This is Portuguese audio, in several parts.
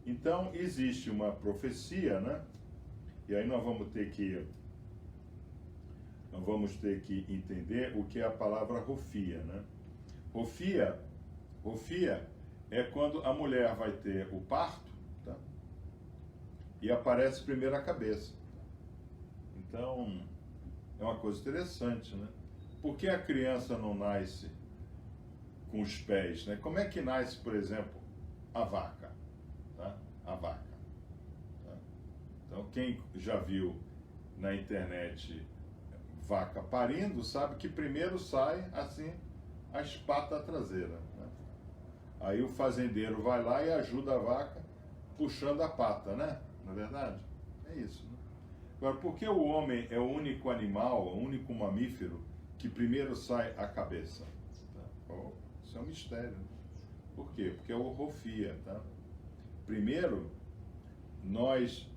Então, existe uma profecia, né? E aí nós vamos ter que entender o que é a palavra rofia, né? Rofia é quando a mulher vai ter o parto, tá? E aparece primeiro a cabeça. Então, é uma coisa interessante, né? Por que a criança não nasce com os pés, né? Como é que nasce, por exemplo, a vaca, tá? A vaca. Tá? Então, quem já viu na internet vaca parindo, sabe que primeiro sai assim as patas traseiras, né? Aí o fazendeiro vai lá e ajuda a vaca puxando a pata, né? Não é verdade? É isso, né? Agora, por que o homem é o único animal, o único mamífero que primeiro sai a cabeça? Tá? Oh, isso é um mistério, né? Por quê? Porque é o rofia, tá? Primeiro, nós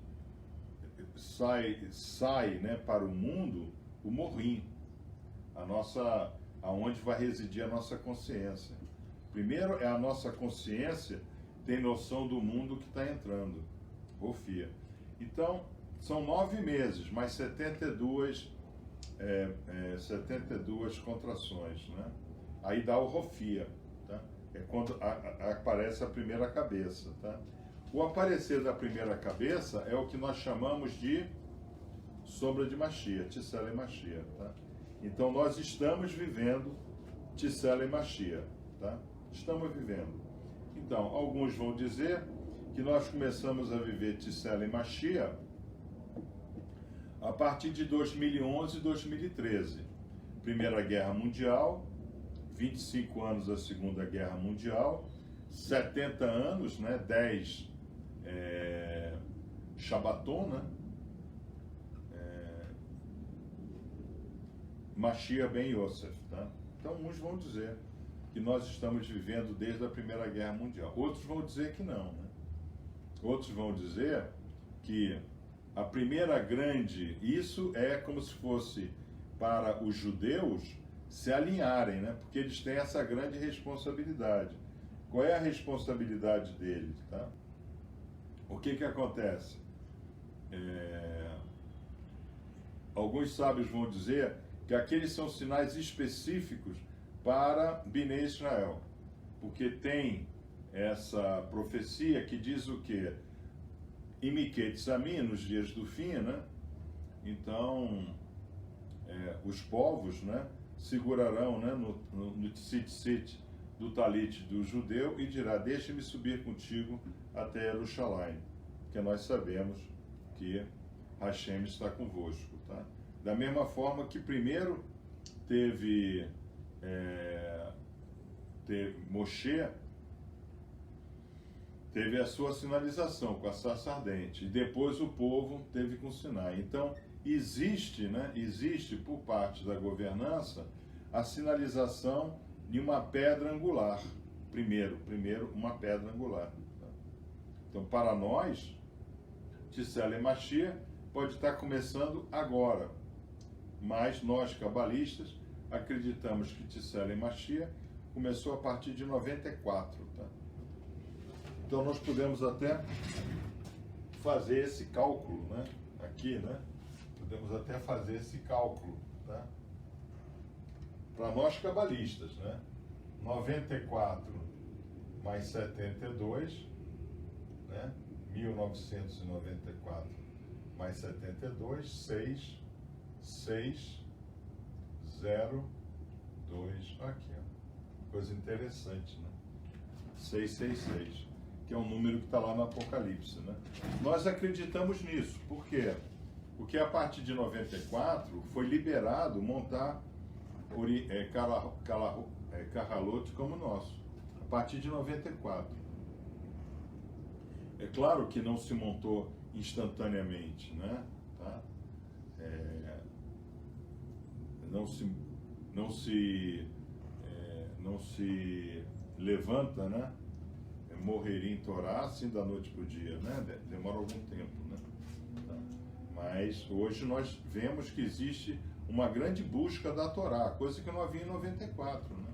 sai, né, para o mundo o morrinho, aonde vai residir a nossa consciência. Primeiro é a nossa consciência tem noção do mundo que está entrando, rofia. Então, são 9 meses, mais 72 contrações, né? Aí dá o rofia, tá? É quando aparece a primeira cabeça, tá? O aparecer da primeira cabeça é o que nós chamamos de sombra de Mashiach, Tisela e Mashiach, tá? Então nós estamos vivendo Tisela e Mashiach, tá? Estamos vivendo. Então, alguns vão dizer que nós começamos a viver Tisela e Mashiach a partir de 2011 e 2013. Primeira Guerra Mundial, 25 anos da Segunda Guerra Mundial, 70 anos, né? 10 Shabbaton, né? Mashiach ben Yosef, tá? Então, uns vão dizer que nós estamos vivendo desde a Primeira Guerra Mundial. Outros vão dizer que não, né? Outros vão dizer que a primeira grande, isso é como se fosse para os judeus se alinharem, né? Porque eles têm essa grande responsabilidade. Qual é a responsabilidade deles, tá? O que acontece? Alguns sábios vão dizer que aqueles são sinais específicos para Bnei Israel, porque tem essa profecia que diz o quê? Imiquet Samim, nos dias do fim, né? Então, os povos, né, segurarão, né, no tzitzit do talit do judeu e dirá, deixe-me subir contigo até Jerusalém, porque nós sabemos que Hashem está convosco, tá? Da mesma forma que primeiro teve Moshe, teve a sua sinalização com a sarça ardente, e depois o povo teve com Sinai. Então, existe por parte da governança a sinalização de uma pedra angular. Primeiro uma pedra angular. Tá? Então, para nós, Tisela e Mashiach pode estar começando agora, mas nós, cabalistas, acreditamos que Tisela e Mashiach começou a partir de 94, tá? Então nós podemos até fazer esse cálculo, né? Aqui, né? Podemos até fazer esse cálculo, tá? Para nós cabalistas, né? 94 mais 72, né? 1994 mais 72, 6, 0, 2, aqui, ó. Coisa interessante, né? 666, que é um número que está lá no Apocalipse, né? Nós acreditamos nisso, por quê? Porque a partir de 94 foi liberado montar Carralote como nosso, a partir de 94. É claro que não se montou instantaneamente, né? Tá? Não se levanta, né? Morreria em Torá assim da noite para o dia, né? Demora algum tempo, né? Tá? Mas hoje nós vemos que existe uma grande busca da Torá, coisa que não havia em 94, né?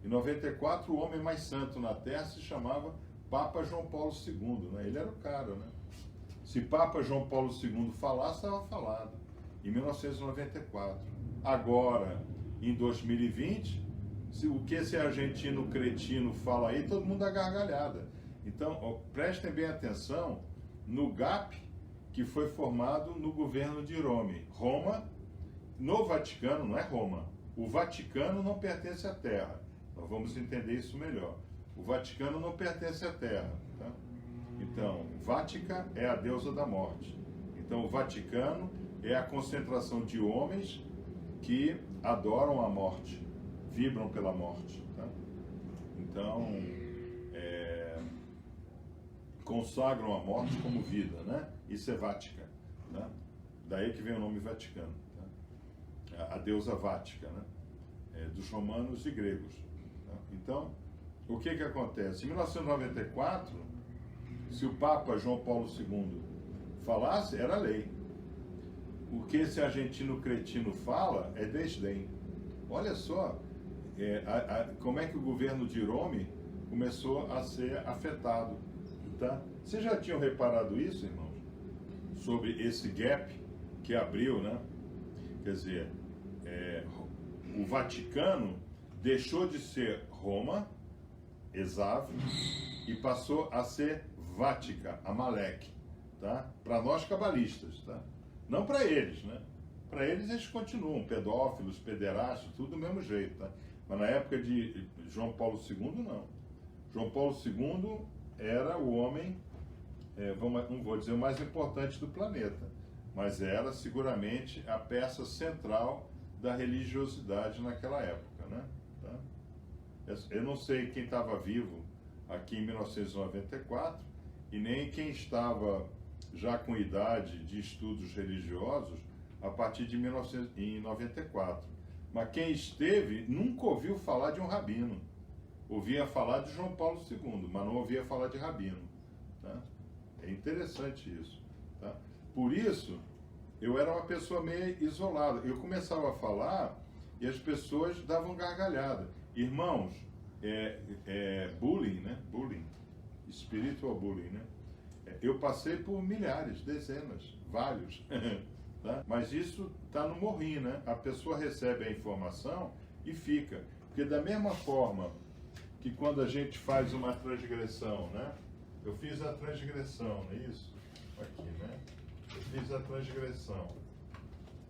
Em 94 o homem mais santo na terra se chamava Papa João Paulo II, né? Ele era o cara, né? Se Papa João Paulo II falasse, estava falado, em 1994. Agora, em 2020, o que esse argentino cretino fala aí, todo mundo dá gargalhada. Então, ó, prestem bem atenção no gap que foi formado no governo de Roma. Roma, no Vaticano, não é Roma. O Vaticano não pertence à Terra. Nós vamos entender isso melhor. O Vaticano não pertence à Terra. Tá? Então, Vática é a deusa da morte. Então, o Vaticano é a concentração de homens que adoram a morte, vibram pela morte. Tá? Então, consagram a morte como vida, né? Isso é Vática. Tá? Daí que vem o nome Vaticano. Tá? A deusa Vática, né? Dos romanos e gregos. Tá? Então, o que acontece? Em 1994, se o Papa João Paulo II falasse, era lei. O que esse argentino cretino fala é desdém. Olha só como é que o governo de Rome começou a ser afetado. Tá? Vocês já tinham reparado isso, irmãos? Sobre esse gap que abriu, né? Quer dizer, o Vaticano deixou de ser Roma, Esav, e passou a ser Vática, Amaleque, tá? Para nós cabalistas, tá? Não para eles, né? Para eles continuam pedófilos, pederastas, tudo do mesmo jeito, tá? Mas na época de João Paulo II, não. João Paulo II era o homem, não vou dizer o mais importante do planeta, mas era seguramente a peça central da religiosidade naquela época, né? Tá? Eu não sei quem estava vivo aqui em 1994 e nem quem estava já com idade de estudos religiosos a partir de 1994. Mas quem esteve nunca ouviu falar de um rabino. Ouvia falar de João Paulo II, mas não ouvia falar de rabino. Tá? É interessante isso. Tá? Por isso, eu era uma pessoa meio isolada. Eu começava a falar e as pessoas davam gargalhada. Irmãos, bullying, né? Bullying. Spiritual bullying, né? Eu passei por milhares, dezenas, vários. Tá? Mas isso está no morrinho, né? A pessoa recebe a informação e fica. Porque da mesma forma que quando a gente faz uma transgressão, né? Eu fiz a transgressão, não é isso? Aqui, né? Eu fiz a transgressão.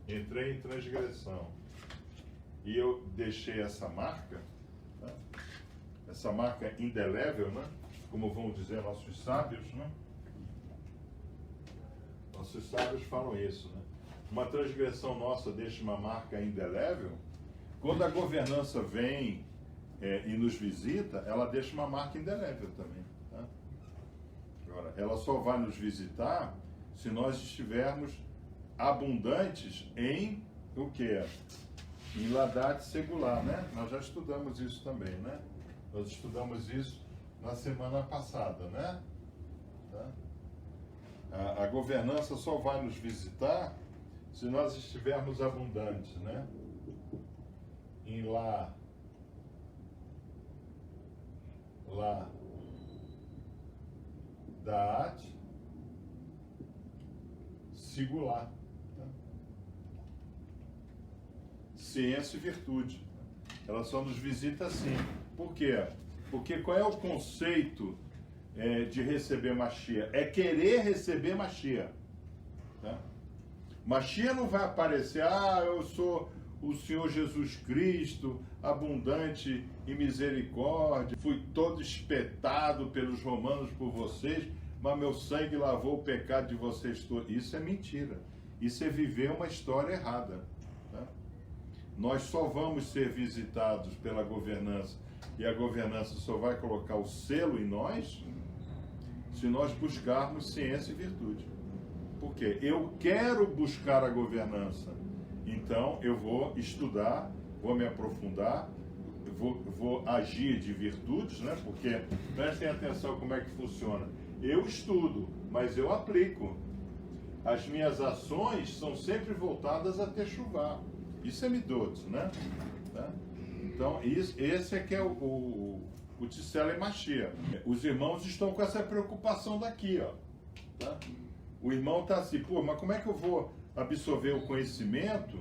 Entrei em transgressão. E eu deixei essa marca, tá? Essa marca indelével, né? Como vão dizer nossos sábios, né? Nossos sábios falam isso, né? Uma transgressão nossa deixa uma marca indelével. Quando a governança vem e nos visita, ela deixa uma marca indelével também. Tá? Agora, ela só vai nos visitar se nós estivermos abundantes em o quê? Em ladate secular, né? Nós já estudamos isso também, né? Nós estudamos isso na semana passada, né? Tá? A governança só vai nos visitar se nós estivermos abundantes, né? Em lá daat singular, tá? Ciência e virtude. Ela só nos visita assim. Por quê? Porque qual é o conceito de receber Mashiach? É querer receber Mashiach. Tá? Mashiach não vai aparecer, eu sou o Senhor Jesus Cristo, abundante em misericórdia, fui todo espetado pelos romanos por vocês, mas meu sangue lavou o pecado de vocês todos. Isso é mentira. Isso é viver uma história errada. Tá? Nós só vamos ser visitados pela governança, e a governança só vai colocar o selo em nós se nós buscarmos ciência e virtude. Por quê? Eu quero buscar a governança. Então, eu vou estudar, vou me aprofundar, vou agir de virtudes, né? Porque, prestem atenção como é que funciona. Eu estudo, mas eu aplico. As minhas ações são sempre voltadas a techuvá. Isso é midot, né? Tá? Então, esse é que é o O Tzela é Mashiach. Os irmãos estão com essa preocupação daqui, ó. Tá? O irmão está assim, pô, mas como é que eu vou absorver o conhecimento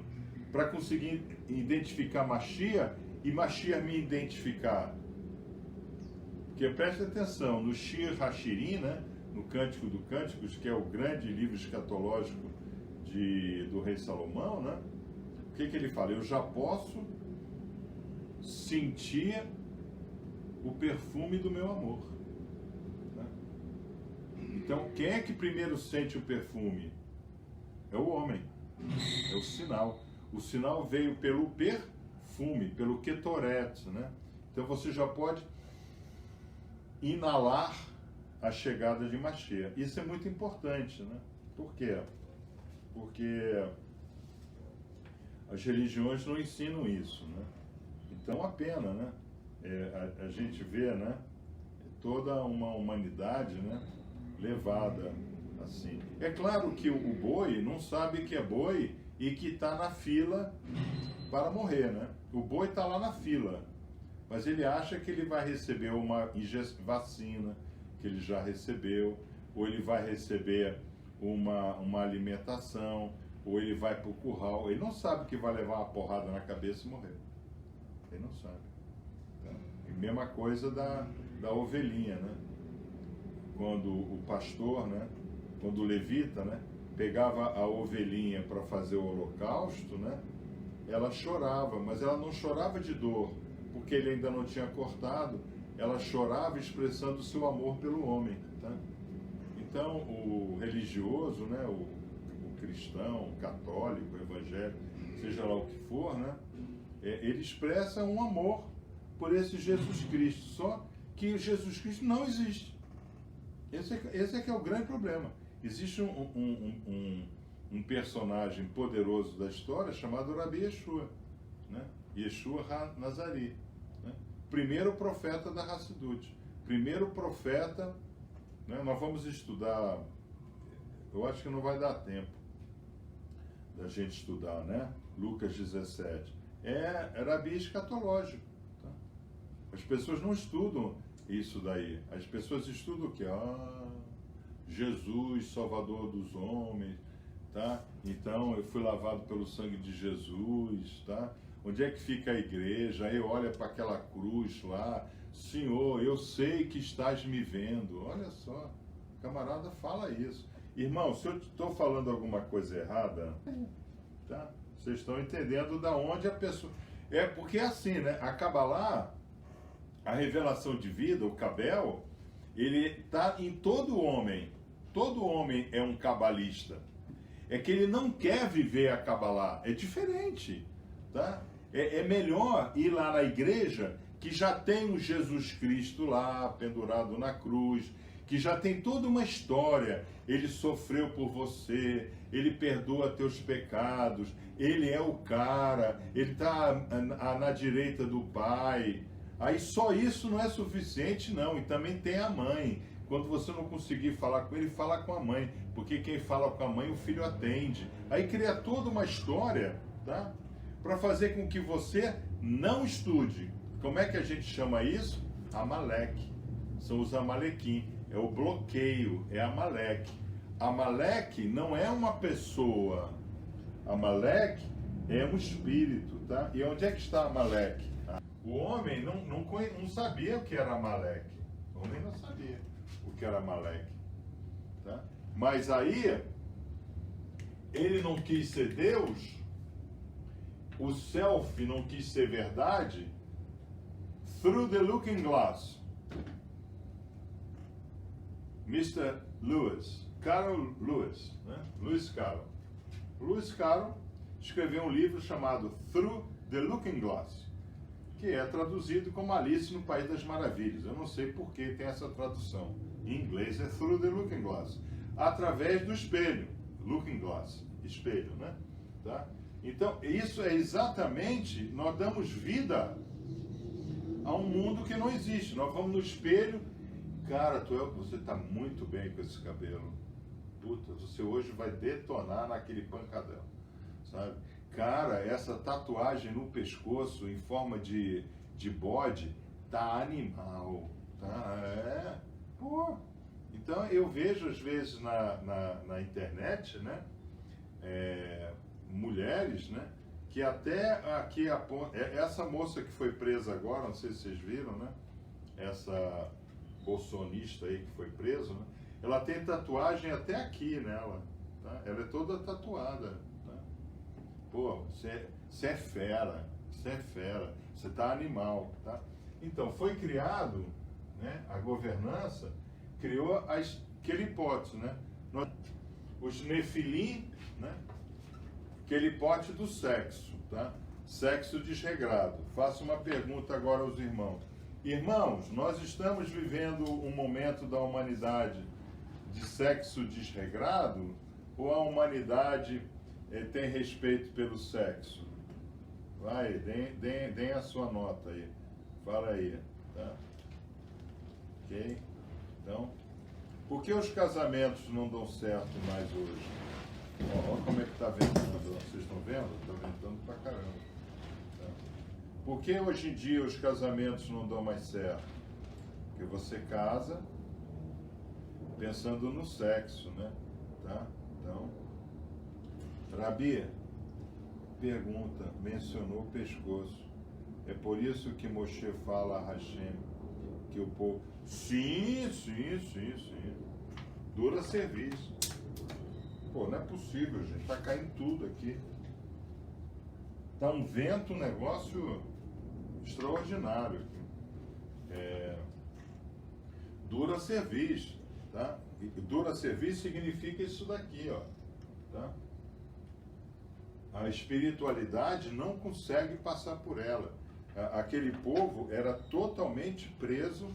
para conseguir identificar Mashiach e Mashiach me identificar? Porque preste atenção, no Shir Hashirim, né, no Cântico do Cânticos, que é o grande livro escatológico do rei Salomão, né, o que ele fala? Eu já posso sentir o perfume do meu amor. Né? Então, quem é que primeiro sente o perfume? É o homem, é o sinal. O sinal veio pelo perfume, pelo ketoret, né? Então você já pode inalar a chegada de Mashiach. Isso é muito importante, né? Por quê? Porque as religiões não ensinam isso, né? Então é uma pena, né? A gente vê, né? Toda uma humanidade, né? Levada assim. É claro que o boi não sabe que é boi e que está na fila para morrer, né? O boi está lá na fila, mas ele acha que ele vai receber uma vacina, que ele já recebeu, ou ele vai receber uma alimentação, ou ele vai para o curral. Ele não sabe que vai levar uma porrada na cabeça e morrer. Ele não sabe. Tá? E mesma coisa da ovelhinha, né? Quando o pastor, né? Quando o levita, né? Pegava a ovelhinha para fazer o holocausto, né? Ela chorava, mas ela não chorava de dor, porque ele ainda não tinha cortado. Ela chorava expressando o seu amor pelo homem, tá? Então, o religioso, né? O cristão, o católico, o evangélico, seja lá o que for, né? Ele expressa um amor por esse Jesus Cristo, só que Jesus Cristo não existe. Esse é que é o grande problema. Existe um personagem poderoso da história chamado Rabi Yeshua, né? Yeshua HaNazari, né? Primeiro profeta da Hassidut, primeiro profeta, né? Nós vamos estudar, eu acho que não vai dar tempo da gente estudar, né? Lucas 17, é Rabi escatológico, tá? As pessoas não estudam isso daí, as pessoas estudam o que? Jesus, Salvador dos homens, tá? Então eu fui lavado pelo sangue de Jesus, tá? Onde é que fica a igreja? Aí olha para aquela cruz lá, Senhor, eu sei que estás me vendo. Olha só, o camarada fala isso. Irmão, se eu estou falando alguma coisa errada, tá? Vocês estão entendendo da onde a pessoa... É porque é assim, né? A Kabbalah, a revelação de vida, o Kabel, ele está em todo homem. Todo homem é um cabalista. É que ele não quer viver a Kabbalah. É diferente, tá? É melhor ir lá na igreja que já tem o Jesus Cristo lá, pendurado na cruz, que já tem toda uma história. Ele sofreu por você, ele perdoa teus pecados, ele é o cara, ele está na direita do Pai. Aí só isso não é suficiente, não. E também tem a mãe. Quando você não conseguir falar com ele, fala com a mãe. Porque quem fala com a mãe, o filho atende. Aí cria toda uma história, tá? Para fazer com que você não estude. Como é que a gente chama isso? Amaleque. São os Amalequim. É o bloqueio, é Amaleque. Amaleque não é uma pessoa. Amaleque é um espírito, tá? E onde é que está Amaleque? O homem não sabia o que era Amaleque. O homem não sabia o que era Amaleque, tá? Mas aí, ele não quis ser Deus, o self não quis ser verdade, through the looking glass. Mr. Lewis, Carol Lewis, né? Lewis Carroll. Lewis Carroll escreveu um livro chamado Through the Looking Glass, que é traduzido como Alice no País das Maravilhas. Eu não sei por que tem essa tradução. Em inglês é Through the Looking Glass. Através do espelho. Looking Glass. Espelho, né? Tá? Então, isso é exatamente... Nós damos vida a um mundo que não existe. Nós vamos no espelho... Cara, você está muito bem com esse cabelo. Puta, você hoje vai detonar naquele pancadão. Sabe? Cara, essa tatuagem no pescoço em forma de bode, Tá animal, tá? Pô. Então eu vejo às vezes na internet, né? Mulheres, né? Que até aqui essa moça que foi presa agora, não sei se vocês viram, né? Essa bolsonista aí que foi presa, né? Ela tem tatuagem até aqui nela, tá? Ela é toda tatuada, tá? Pô, você é fera, você tá animal, tá? Então foi criado, né? A governança criou aquele hipótese, né? Os nefilim, né? Aquele hipótese do sexo, tá? Sexo desregrado. Faço uma pergunta agora aos irmãos. Irmãos, nós estamos vivendo um momento da humanidade de sexo desregrado ou a humanidade tem respeito pelo sexo? Vai, deem a sua nota aí. Fala aí, tá? Ok? Então, por que os casamentos não dão certo mais hoje? Olha como é que está ventando. Vocês estão vendo? Está ventando pra caramba. Tá? Por que hoje em dia os casamentos não dão mais certo? Porque você casa pensando no sexo, né? Tá? Então, Rabi, pergunta, mencionou o pescoço. É por isso que Moshe fala a Hashem que o povo... Sim. Dura serviço. Pô, não é possível, gente. Tá caindo tudo aqui. Tá um vento, um negócio extraordinário. Dura serviço, tá? E dura serviço significa isso daqui, ó. Tá? A espiritualidade não consegue passar por ela. Aquele povo era totalmente preso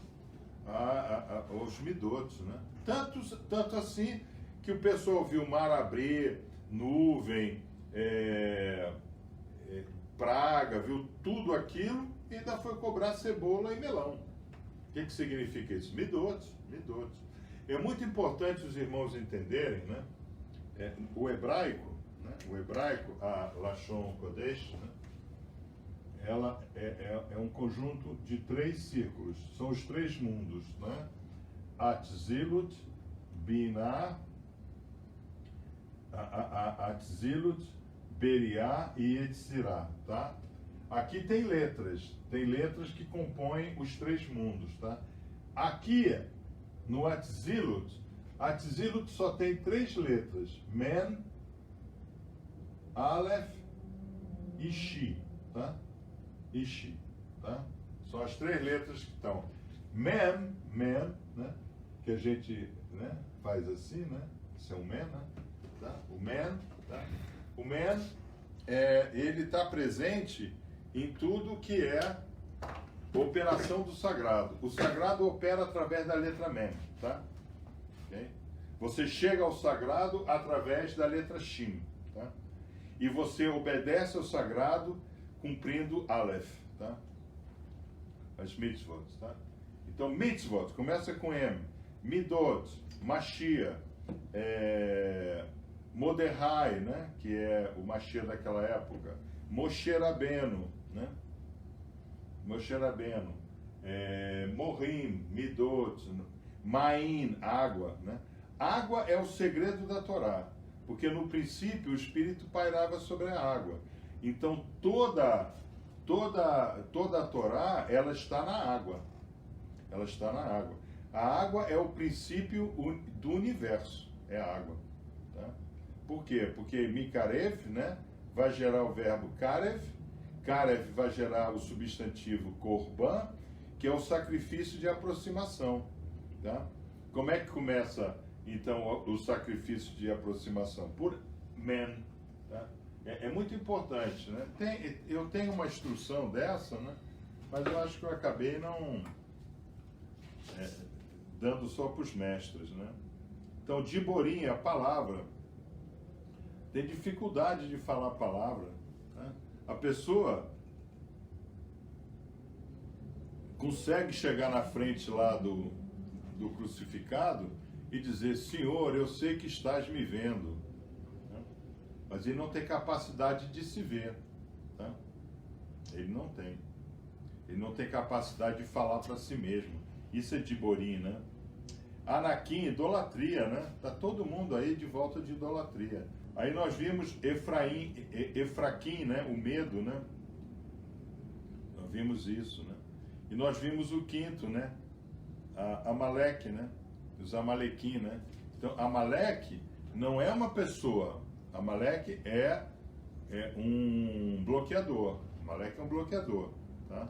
aos midotes, né? Tanto assim que o pessoal viu mar abrir, nuvem, praga, viu tudo aquilo e ainda foi cobrar cebola e melão. O que significa isso? Midotes. É muito importante os irmãos entenderem, né? O hebraico, a Lashon Kodesh, né? Ela é um conjunto de 3 círculos, são os 3 mundos, né? Atzilut, Binah, Atzilut, Beriah e Yetzirah, tá? Aqui tem letras que compõem os 3 mundos, tá? Aqui, no Atzilut só tem 3 letras, Men, Aleph e Shi, tá? Ishi, tá? São as 3 letras que estão. Men, né? Que a gente, né, faz assim, né? Isso é um men, né? Tá? O men, tá? O men, ele está presente em tudo que é operação do sagrado. O sagrado opera através da letra men, tá? Okay? Você chega ao sagrado através da letra shin, tá? E você obedece ao sagrado cumprindo Aleph, tá? As mitzvot, tá? Então, mitzvot, começa com M. Midot, Mashiach, Mordecai, né? Que é o Mashiach daquela época. Moshe Rabbeinu, né? Moshe Rabbeinu. Morim, Midot, Maim, água, né? Água é o segredo da Torá, porque no princípio o Espírito pairava sobre a água. Então toda a Torá, ela está na água. Ela está na água. A água é o princípio do universo, é a água. Tá? Por quê? Porque Mikarev, né, vai gerar o verbo Karev, Karev vai gerar o substantivo Korban, que é o sacrifício de aproximação. Tá? Como é que começa, então, o sacrifício de aproximação? Por Men. Tá? É muito importante, né? Eu tenho uma instrução dessa, né? Mas eu acho que eu acabei não dando só para os mestres, né? Então, Diborim, a palavra, tem dificuldade de falar a palavra. Né? A pessoa consegue chegar na frente lá do crucificado e dizer: Senhor, eu sei que estás me vendo. Mas ele não tem capacidade de se ver, tá? Ele não tem. Ele não tem capacidade de falar para si mesmo. Isso é Diborim, né? Anakim, idolatria, né? Tá todo mundo aí de volta de idolatria. Aí nós vimos Efraquim, né? O medo, né? Nós vimos isso, né? E nós vimos o quinto, né? Amaleque, né? Os Amalequim, né? Então, Amaleque não é uma pessoa. Amaleque é um bloqueador. Amaleque é um bloqueador, tá?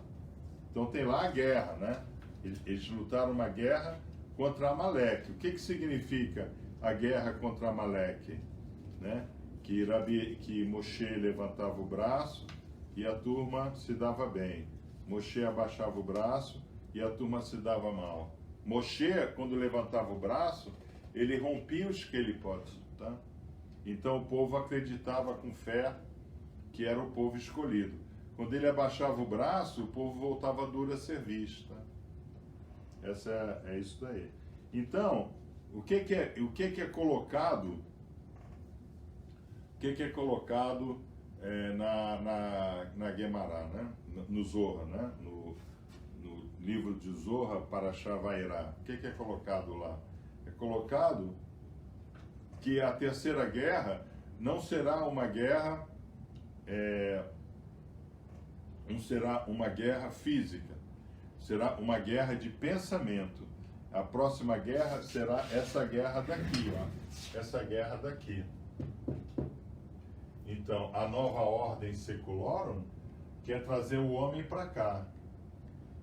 Então tem lá a guerra, né? Eles lutaram uma guerra contra Amaleque. O que significa a guerra contra Amaleque? Né? Que Moshe levantava o braço e a turma se dava bem. Moshe abaixava o braço e a turma se dava mal. Moshe, quando levantava o braço, ele rompia os quelipotes, tá? Então o povo acreditava com fé que era o povo escolhido. Quando ele abaixava o braço, o povo voltava duro a serviço, tá? É isso daí. Então, o que é colocado? O que é colocado na Guemará, né? No Zorra, né? No livro de Zorra, Parashá Vairá. O que é colocado lá? É colocado que a terceira guerra não será uma guerra, não será uma guerra física, será uma guerra de pensamento. A próxima guerra será essa guerra daqui, ó, essa guerra daqui. Então, a nova ordem seculorum quer trazer o homem para cá.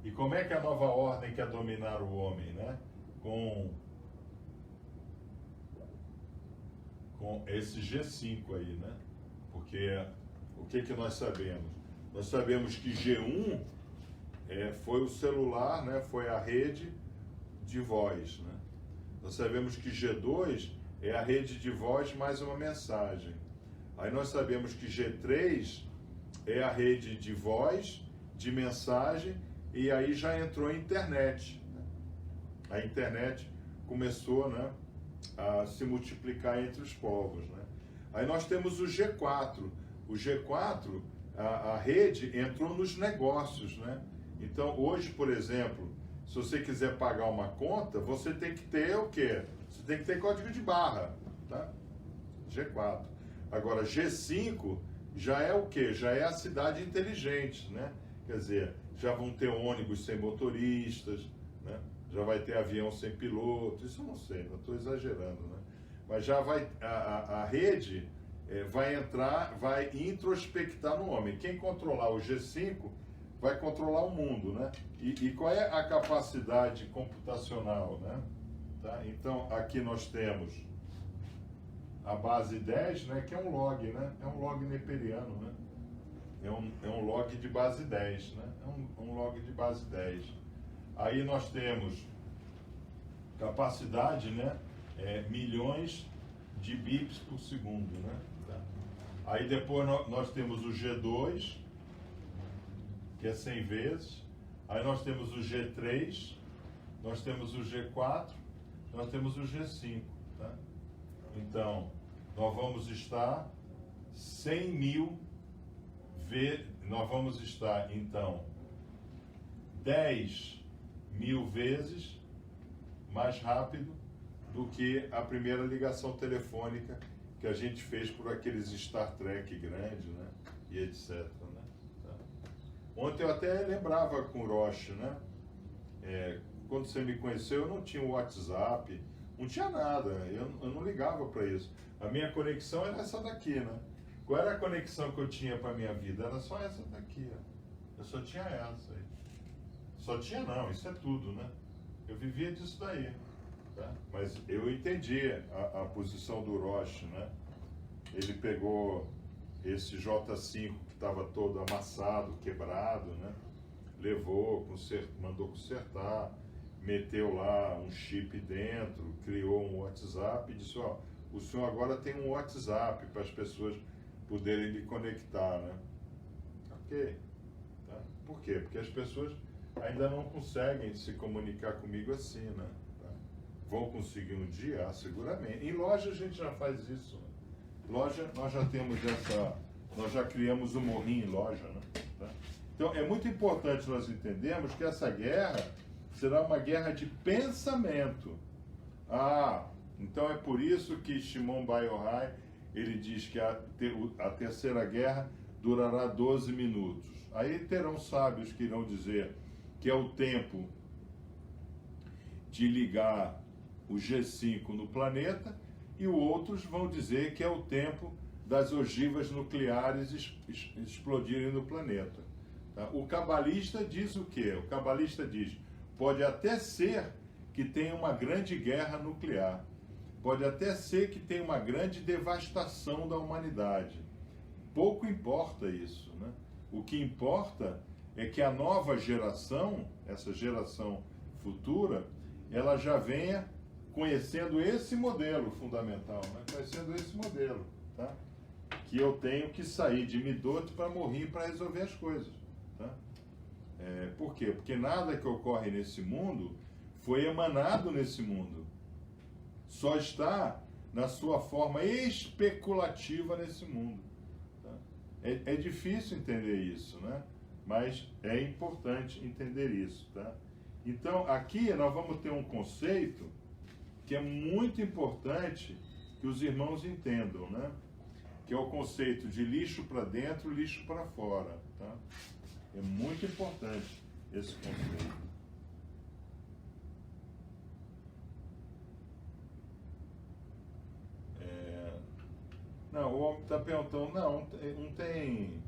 E como é que a nova ordem quer dominar o homem, né? Com esse G5 aí, né? Porque o que nós sabemos? Nós sabemos que G1 foi o celular, né? Foi a rede de voz, né? Nós sabemos que G2 é a rede de voz mais uma mensagem. Aí nós sabemos que G3 é a rede de voz, de mensagem, e aí já entrou a internet, né? A internet começou, né, a se multiplicar entre os povos, né? Aí nós temos o G4. O G4, a rede entrou nos negócios, né? Então hoje, por exemplo, se você quiser pagar uma conta, você tem que ter o quê? Você tem que ter código de barra, tá? G4. Agora, G5 já é o quê? Já é a cidade inteligente, né? Quer dizer, já vão ter ônibus sem motoristas, né? Já vai ter avião sem piloto, isso eu não sei, não estou exagerando, né? Mas já vai, a rede vai entrar, vai introspectar no homem. Quem controlar o G5 vai controlar o mundo, né? E qual é a capacidade computacional, né? Tá? Então, aqui nós temos a base 10, né, que é um log, né? É um log neperiano, né? É um log de base 10, né? É um log de base 10. Aí nós temos capacidade, né? Milhões de bits por segundo, né? Tá? Aí depois nós temos o G2, que é 100 vezes. Aí nós temos o G3, nós temos o G4, nós temos o G5, tá? Então, nós vamos estar 100 mil vezes, nós vamos estar, então, 10 mil vezes mais rápido do que a primeira ligação telefônica que a gente fez por aqueles Star Trek grandes, né? E etc, né? Tá? Ontem eu até lembrava com o Roche, né? Quando você me conheceu, eu não tinha o WhatsApp, não tinha nada, eu não ligava para isso. A minha conexão era essa daqui, né? Qual era a conexão que eu tinha para a minha vida? Era só essa daqui, ó. Eu só tinha essa aí. Só tinha não, isso é tudo, né? Eu vivia disso daí, tá? Mas eu entendi a posição do Roche, né? Ele pegou esse J5 que estava todo amassado, quebrado, né? Levou, mandou consertar, meteu lá um chip dentro, criou um WhatsApp e disse, ó, o senhor agora tem um WhatsApp para as pessoas poderem me conectar, né? Ok. Tá? Por quê? Porque as pessoas ainda não conseguem se comunicar comigo assim, né? Tá? Vão conseguir um dia? Ah, seguramente. Em loja a gente já faz isso, né? Loja, nós já temos nós já criamos o morrinho em loja, né? Tá? Então, é muito importante nós entendermos que essa guerra será uma guerra de pensamento. Então é por isso que Shimon Bar Yochai, ele diz que a terceira guerra durará 12 minutos. Aí terão sábios que irão dizer que é o tempo de ligar o G5 no planeta, e outros vão dizer que é o tempo das ogivas nucleares explodirem no planeta. Tá? O cabalista diz o quê? O cabalista diz, pode até ser que tenha uma grande guerra nuclear, pode até ser que tenha uma grande devastação da humanidade. Pouco importa isso, né? O que importa é que a nova geração, essa geração futura, ela já venha conhecendo esse modelo fundamental, né? Conhecendo esse modelo, tá? Que eu tenho que sair de Midot para morrer para resolver as coisas, tá? Por quê? Porque nada que ocorre nesse mundo foi emanado nesse mundo. Só está na sua forma especulativa nesse mundo. Tá? É difícil entender isso, né? Mas é importante entender isso, tá? Então, aqui nós vamos ter um conceito que é muito importante que os irmãos entendam, né? Que é o conceito de lixo para dentro, lixo para fora, tá? É muito importante esse conceito. Não, o homem está perguntando, não tem...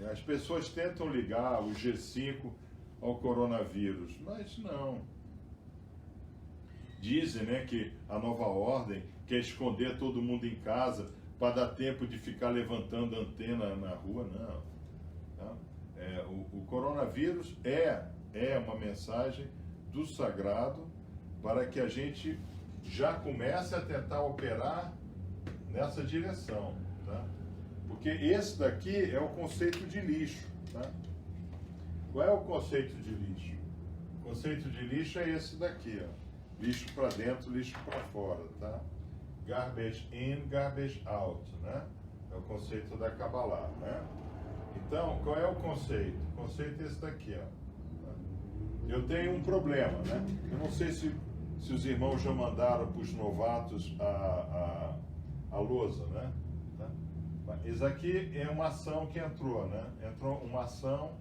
As pessoas tentam ligar o G5 ao coronavírus, mas não. Dizem, né, que a nova ordem quer esconder todo mundo em casa para dar tempo de ficar levantando antena na rua, não. Tá? O coronavírus é uma mensagem do sagrado para que a gente já comece a tentar operar nessa direção, tá? Porque esse daqui é o conceito de lixo, tá? Qual é o conceito de lixo? O conceito de lixo é esse daqui, ó. Lixo para dentro, lixo para fora, tá? Garbage in, garbage out, né? É o conceito da Kabbalah, né? Então, qual é o conceito? O conceito é esse daqui, ó. Eu tenho um problema, né? Eu não sei se os irmãos já mandaram para os novatos a lousa, né? Tá? Isso aqui é uma ação que entrou, né? Entrou uma ação,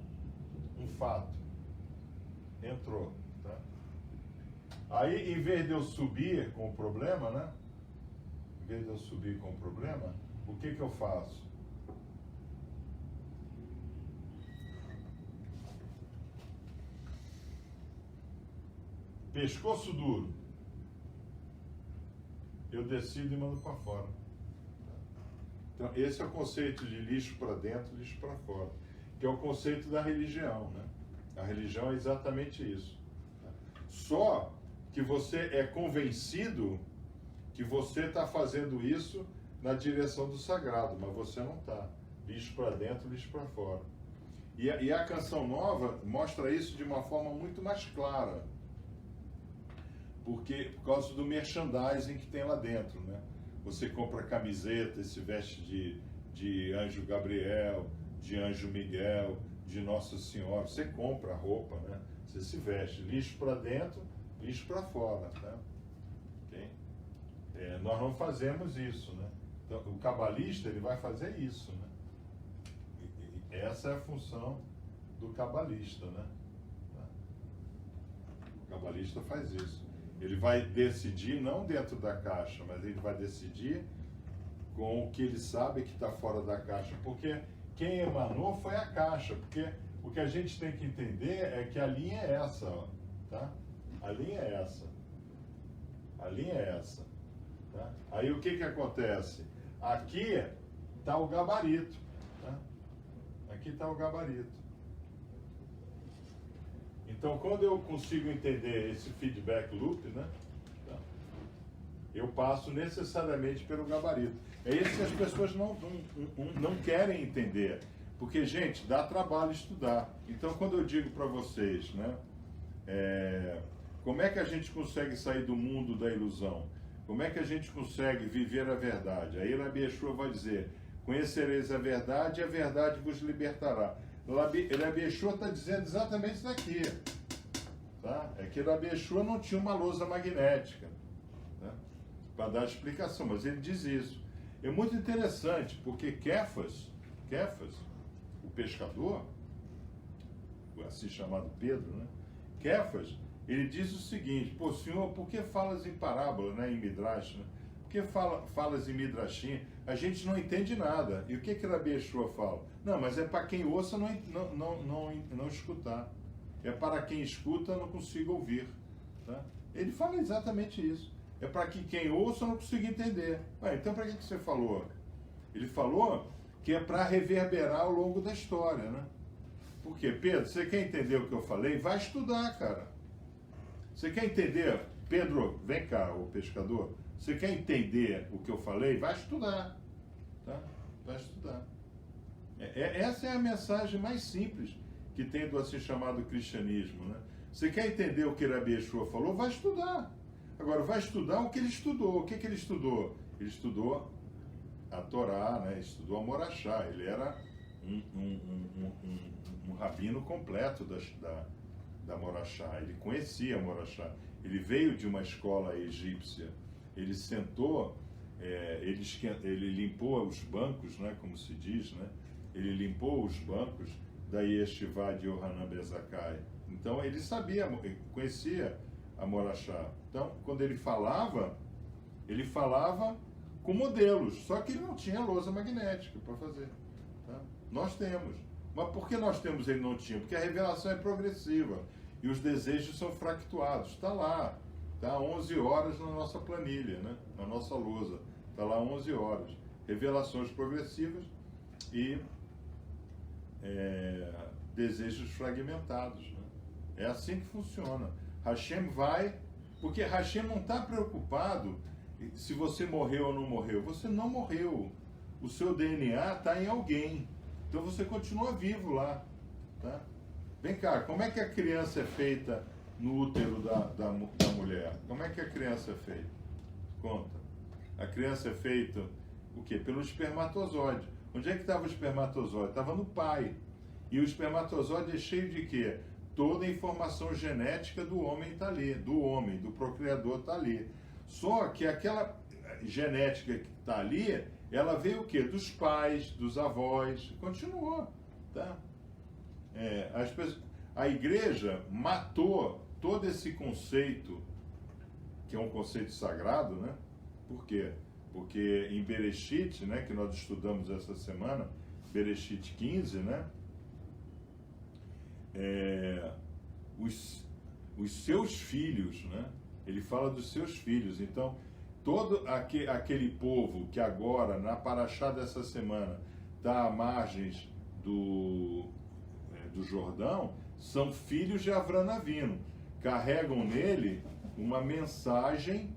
um fato. Entrou, tá? Aí, em vez de eu subir com o problema, né? Em vez de eu subir com o problema, o que eu faço? Pescoço duro. Eu decido e mando para fora. Então, esse é o conceito de lixo para dentro, lixo para fora, que é o conceito da religião, né? A religião é exatamente isso. Só que você é convencido que você está fazendo isso na direção do sagrado, mas você não está. Lixo para dentro, lixo para fora. E a canção nova mostra isso de uma forma muito mais clara. Por causa do merchandising que tem lá dentro, né? Você compra camiseta, se veste de anjo Gabriel, de anjo Miguel, de Nossa Senhora. Você compra roupa, né? Você se veste. Lixo para dentro, lixo para fora, né? Okay? Nós não fazemos isso, né? Então, o cabalista, ele vai fazer isso, né? Essa é a função do cabalista, né? O cabalista faz isso. Ele vai decidir não dentro da caixa, mas ele vai decidir com o que ele sabe que está fora da caixa. Porque quem emanou foi a caixa. Porque o que a gente tem que entender é que a linha é essa, ó, tá? A linha é essa. A linha é essa. Tá? Aí o que acontece? Aqui está o gabarito. Tá? Aqui está o gabarito. Então, quando eu consigo entender esse feedback loop, né, tá, eu passo necessariamente pelo gabarito. É isso que as pessoas não querem entender. Porque, gente, dá trabalho estudar. Então, quando eu digo para vocês, né, como é que a gente consegue sair do mundo da ilusão? Como é que a gente consegue viver a verdade? Aí Rabi Yeshua vai dizer, conhecereis a verdade e a verdade vos libertará. Rabi Yeshua está dizendo exatamente isso daqui. Tá? É que Rabi Yeshua não tinha uma lousa magnética, tá? Para dar explicação, mas ele diz isso. É muito interessante, porque Kefas, o pescador, assim chamado Pedro, né? Kefas, ele diz o seguinte: pô, senhor, por que falas em parábola, né, em Midrash, né? Por que falas em Midrashim? A gente não entende nada. E o que Rabi Yeshua fala? Não, mas é para quem ouça não escutar. É para quem escuta não consiga ouvir. Tá? Ele fala exatamente isso. É para que quem ouça não consiga entender. Ué, então para que você falou? Ele falou que é para reverberar ao longo da história, né? Por quê? Pedro, você quer entender o que eu falei? Vai estudar, cara. Você quer entender? Pedro, vem cá, o pescador. Você quer entender o que eu falei? Vai estudar. Tá? Vai estudar. Essa é a mensagem mais simples que tem do assim chamado cristianismo, né? Você quer entender o que Rabi Yeshua falou? Vai estudar. Agora, vai estudar o que ele estudou. O que ele estudou? Ele estudou a Torá, né? Estudou a Morachá. Ele era um rabino completo da Morachá. Ele conhecia a Morachá. Ele veio de uma escola egípcia. Ele sentou, ele limpou os bancos, né? Como se diz, né? Ele limpou os bancos da Yeshivá de Yohanan ben Zakkai. Então, ele sabia, conhecia a Morachá. Então, quando ele falava com modelos, só que ele não tinha lousa magnética para fazer. Tá? Nós temos. Mas por que nós temos e ele não tinha? Porque a revelação é progressiva e os desejos são fractuados. Está lá, está 11 horas na nossa planilha, né? Na nossa lousa. Está lá 11 horas. Revelações progressivas e desejos fragmentados. Né? É assim que funciona. Hashem vai, porque Hashem não está preocupado se você morreu ou não morreu. Você não morreu. O seu DNA está em alguém. Então você continua vivo lá. Tá? Vem cá, como é que a criança é feita no útero da mulher? Como é que a criança é feita? Conta. A criança é feita o quê? Pelo espermatozoide. Onde é que estava o espermatozoide? Estava no pai. E o espermatozoide é cheio de quê? Toda a informação genética do homem está ali, do procriador está ali. Só que aquela genética que está ali, ela veio o quê? Dos pais, dos avós, continuou. Tá? A igreja matou todo esse conceito, que é um conceito sagrado, né? Por quê? Porque em Bereshit, né, que nós estudamos essa semana, Bereshit 15, né? Os seus filhos, né? Ele fala dos seus filhos. Então, todo aquele povo que agora, na paraxá dessa semana, está à margens do Jordão, são filhos de Avram Avinu. Carregam nele uma mensagem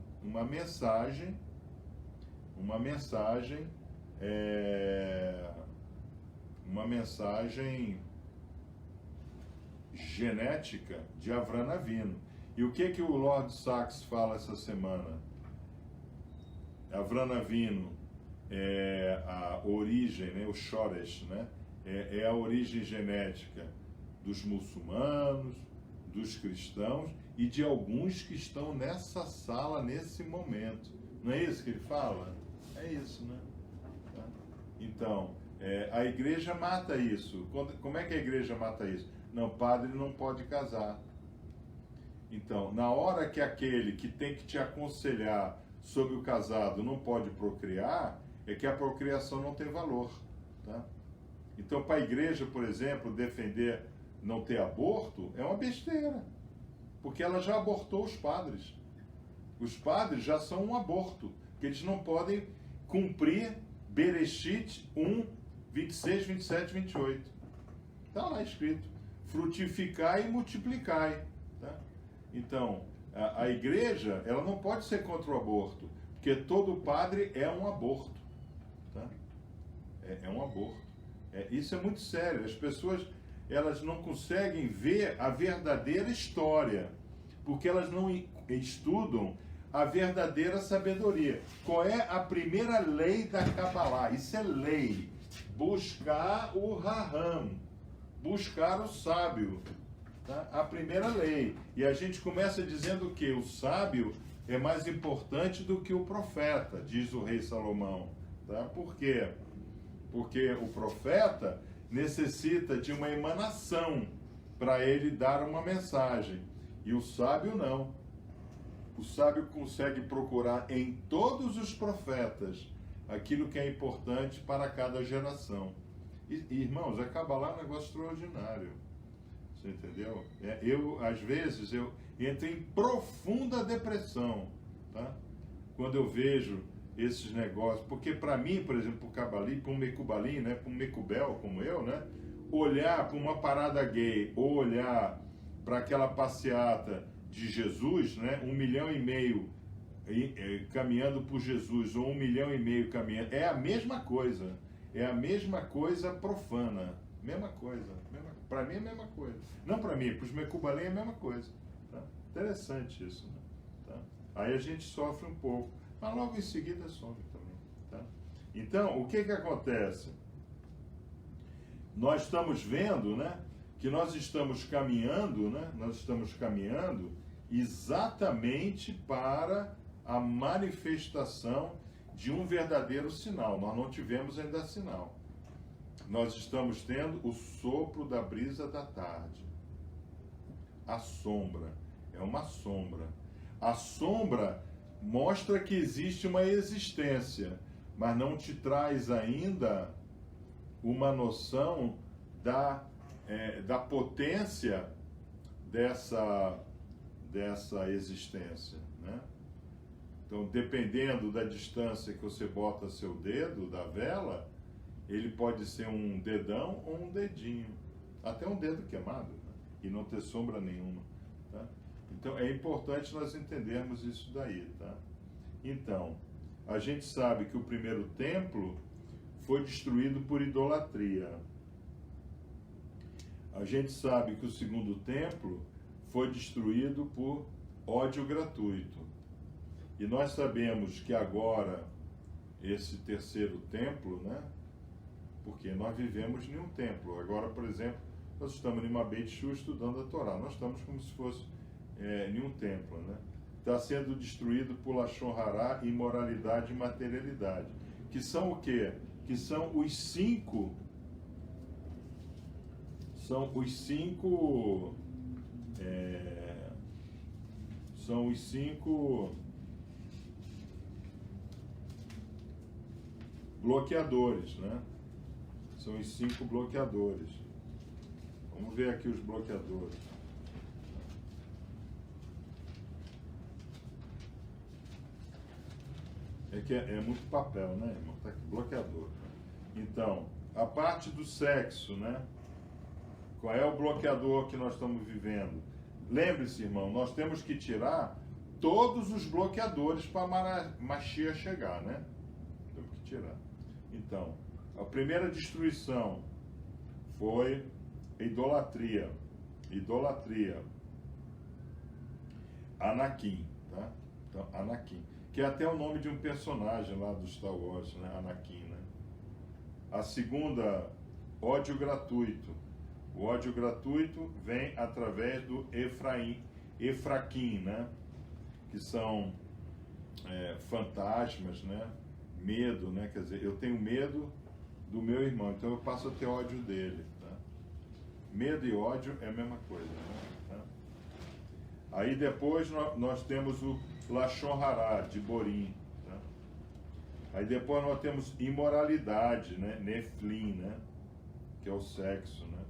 genética de Avram Avinu. E o que o Lord Sachs fala essa semana? Avram Avinu é a origem, né, o Shoresh, né, é a origem genética dos muçulmanos, dos cristãos e de alguns que estão nessa sala nesse momento. Não é isso que ele fala? É isso, né? Tá? Então, a igreja mata isso. Como é que a igreja mata isso? Não, padre não pode casar. Então, na hora que aquele que tem que te aconselhar sobre o casado não pode procriar, é que a procriação não tem valor. Tá? Então, para a igreja, por exemplo, defender não ter aborto é uma besteira. Porque ela já abortou os padres. Os padres já são um aborto. Porque eles não podem cumprir Bereshit 1, 26, 27, 28. Está lá escrito. Frutificai e multiplicai. Tá? Então, a igreja, ela não pode ser contra o aborto, porque todo padre é um aborto. Tá? É um aborto. Isso é muito sério. As pessoas, elas não conseguem ver a verdadeira história, porque elas não estudam a verdadeira sabedoria. Qual é a primeira lei da Kabbalah? Isso é lei. Buscar o Raham. buscar o sábio. Tá? A primeira lei. E a gente começa dizendo que o sábio é mais importante do que o profeta, diz o rei Salomão. Tá? Por quê? Porque o profeta necessita de uma emanação para ele dar uma mensagem. E o sábio não. O sábio consegue procurar em todos os profetas aquilo que é importante para cada geração. E irmãos, a Kabbalah é um negócio extraordinário. Você entendeu? Às vezes, eu entro em profunda depressão, tá? Quando eu vejo esses negócios. Porque para mim, por exemplo, para o Kabbalah, para um Mekubalim, né? Para um Mekubel como eu, né? Olhar para uma parada gay, ou olhar para aquela passeata de Jesus, né? 1,5 milhão caminhando por Jesus, ou 1,5 milhão caminhando, é a mesma coisa. É a mesma coisa profana. Mesma coisa. Para mim é a mesma coisa. Não para mim, para os Mekubalim é a mesma coisa. Tá? Interessante isso. Né? Tá? Aí a gente sofre um pouco, mas logo em seguida some também. Tá? Então, o que acontece? Nós estamos vendo, né, que nós estamos caminhando, né, exatamente para a manifestação de um verdadeiro sinal. Nós não tivemos ainda sinal. Nós estamos tendo o sopro da brisa da tarde. A sombra. É uma sombra. A sombra mostra que existe uma existência, mas não te traz ainda uma noção da potência dessa existência, né? Então, dependendo da distância que você bota seu dedo da vela, ele pode ser um dedão ou um dedinho, até um dedo queimado, né? E não ter sombra nenhuma, tá? Então, é importante nós entendermos isso daí, tá? Então, a gente sabe que o primeiro templo foi destruído por idolatria. A gente sabe que o segundo templo foi destruído por ódio gratuito. E nós sabemos que agora, esse terceiro templo, né? Porque nós vivemos em um templo. Agora, por exemplo, nós estamos em uma Beit Shur estudando a Torá. Nós estamos como se fosse em um templo, né? Está sendo destruído por Lashon Hará, imoralidade e materialidade. Que são o quê? Que são os cinco bloqueadores, né? São os 5 bloqueadores. Vamos ver aqui os bloqueadores. É que é muito papel, né, irmão? Tá aqui, bloqueador. Então, a parte do sexo, né? Qual é o bloqueador que nós estamos vivendo? Lembre-se, irmão, nós temos que tirar todos os bloqueadores para Mashiach chegar, né? Temos que tirar. Então, a primeira destruição foi idolatria. Idolatria. Anakin, tá? Então, Anakin. Que é até o nome de um personagem lá do Star Wars, né? Anakin, né? A segunda, ódio gratuito. O ódio gratuito vem através do Efraquim, né? Que são fantasmas, né? Medo, né? Quer dizer, eu tenho medo do meu irmão, então eu passo a ter ódio dele, tá? Medo e ódio é a mesma coisa, né? Tá? Aí depois nós temos o Lashon Hará, de Borim, tá? Aí depois nós temos imoralidade, né? Neflim, né? Que é o sexo, né?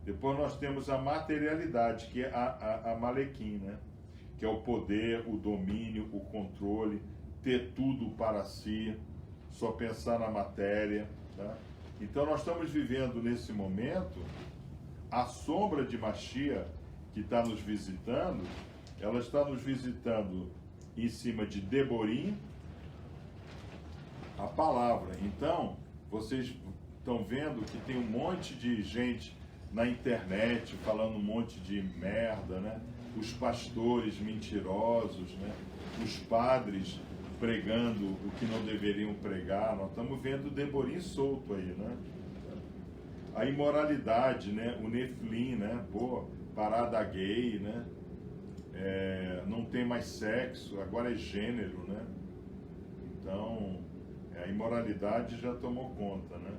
Depois nós temos a materialidade, que é a Malequim, né? Que é o poder, o domínio, o controle, ter tudo para si, só pensar na matéria, tá? Então nós estamos vivendo nesse momento a sombra de Mashiach que está nos visitando. Ela está nos visitando em cima de Deborim, a palavra. Então, vocês estão vendo que tem um monte de gente na internet falando um monte de merda, né? Os pastores mentirosos, né? Os padres pregando o que não deveriam pregar. Nós estamos vendo o Deborim solto aí, né? a imoralidade, né? O Nefilim, né? Pô, parada gay, né? Não tem mais sexo, agora é gênero, né? Então, a imoralidade já tomou conta, né?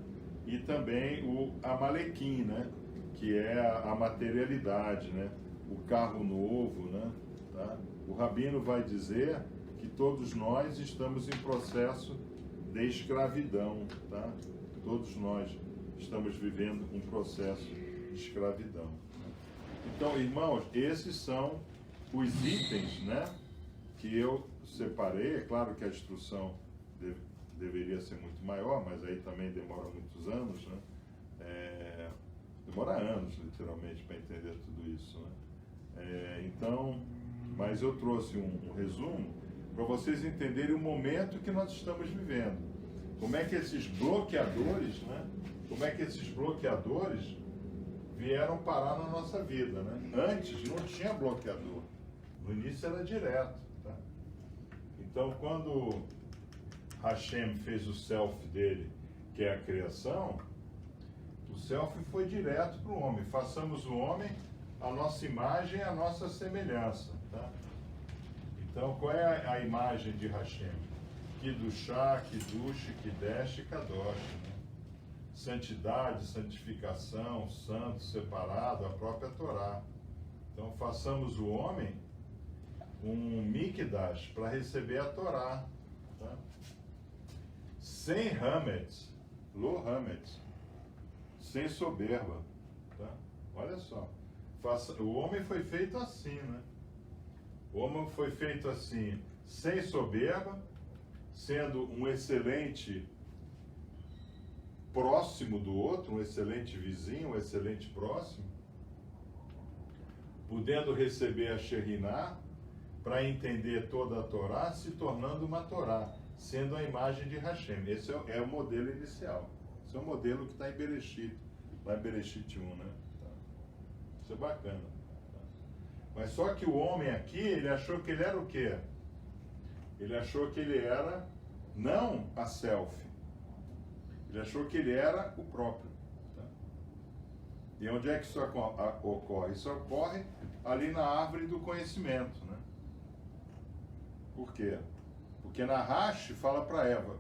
E também o Amalequim, né? Que é a materialidade, né? O carro novo, né? Tá? O Rabino vai dizer que todos nós estamos em processo de escravidão, tá? Todos nós estamos vivendo um processo de escravidão. Então, irmãos, esses são os itens, né, que eu separei. É claro que a instrução deveria ser muito maior, mas aí também demora muitos anos, né? Demora anos, literalmente, para entender tudo isso, né? Então, mas eu trouxe um resumo para vocês entenderem o momento que nós estamos vivendo. Como é que esses bloqueadores, né? Como é que esses bloqueadores vieram parar na nossa vida, né? Antes não tinha bloqueador. No início era direto, tá? Então, quando Hashem fez o self dele, que é a criação, o self foi direto para o homem. Façamos o homem a nossa imagem, a nossa semelhança, tá? Então, qual é a imagem de Hashem? Kiddushá, Kiddush, Kidesh e Kadosh, né? Santidade, santificação, santo, separado, a própria Torá. Então, façamos o homem um Mikdash para receber a Torá, tá? Sem Hametz, Lo Hametz, sem soberba, tá? Olha só, o homem foi feito assim, né? O homem foi feito assim, sem soberba, sendo um excelente próximo do outro, um excelente vizinho, um excelente próximo, podendo receber a Shekhinah para entender toda a Torá, se tornando uma Torá, sendo a imagem de Hashem. Esse é o modelo inicial. Esse é o modelo que está em Bereshit, lá em Bereshit 1, né? Tá. Isso é bacana. Tá. Mas só que o homem aqui, ele achou que ele era o quê? Ele achou que ele era não a self. Ele achou que ele era o próprio. Tá? E onde é que isso ocorre? Isso ocorre ali na árvore do conhecimento, né? Por quê? Porque Nahash fala para Eva,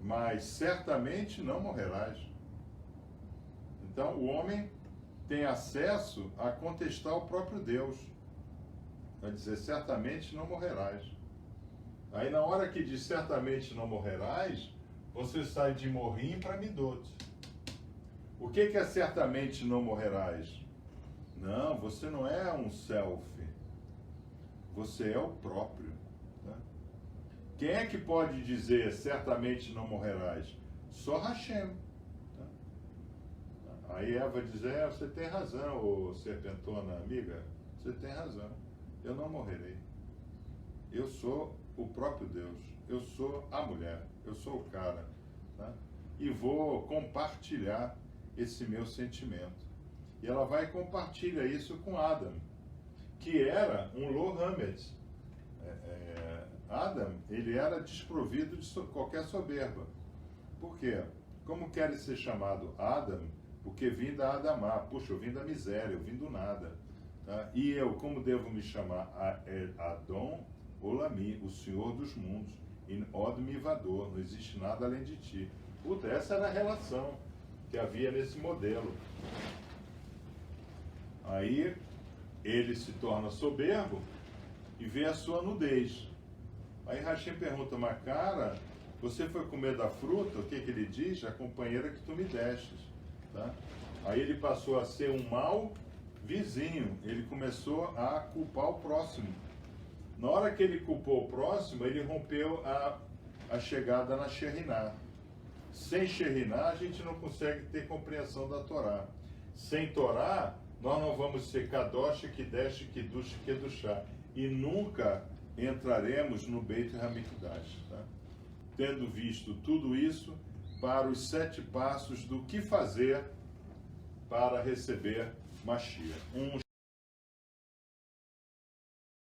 mas certamente não morrerás. Então o homem tem acesso a contestar o próprio Deus. Vai dizer, certamente não morrerás. Aí na hora que diz certamente não morrerás, você sai de Morim para Midot. O que é certamente não morrerás? Não, você não é um self. Você é o próprio. Tá? Quem é que pode dizer certamente não morrerás? Só Hashem. Tá? Aí Eva diz, você tem razão, ô serpentona amiga, você tem razão. Eu não morrerei. Eu sou o próprio Deus. Eu sou a mulher. Eu sou o cara. Tá? E vou compartilhar esse meu sentimento. E ela vai e compartilha isso com Adam, que era um Lo Hametz. Adam, ele era desprovido de qualquer soberba. Por quê? Como quer ser chamado Adam? Porque vim da Adamá. Puxa, eu vim da miséria, eu vim do nada. Tá? E eu, como devo me chamar? Adon Olami, o Senhor dos mundos. In Od Mivador, não existe nada além de ti. Puta, essa era a relação que havia nesse modelo. Aí ele se torna soberbo e vê a sua nudez. Aí Hashem pergunta, mas cara, você foi comer da fruta? O que ele diz? A companheira que tu me destes. Tá? Aí ele passou a ser um mau vizinho. Ele começou a culpar o próximo. Na hora que ele culpou o próximo, ele rompeu a chegada na Shekhinah. Sem Shekhinah, a gente não consegue ter compreensão da Torá. Sem Torá, nós não vamos ser Kadosh, Kidesh, Kiddush, Kedushá. E nunca entraremos no Beit HaMikdash. Tá? Tendo visto tudo isso, para os 7 passos do que fazer para receber Mashiach.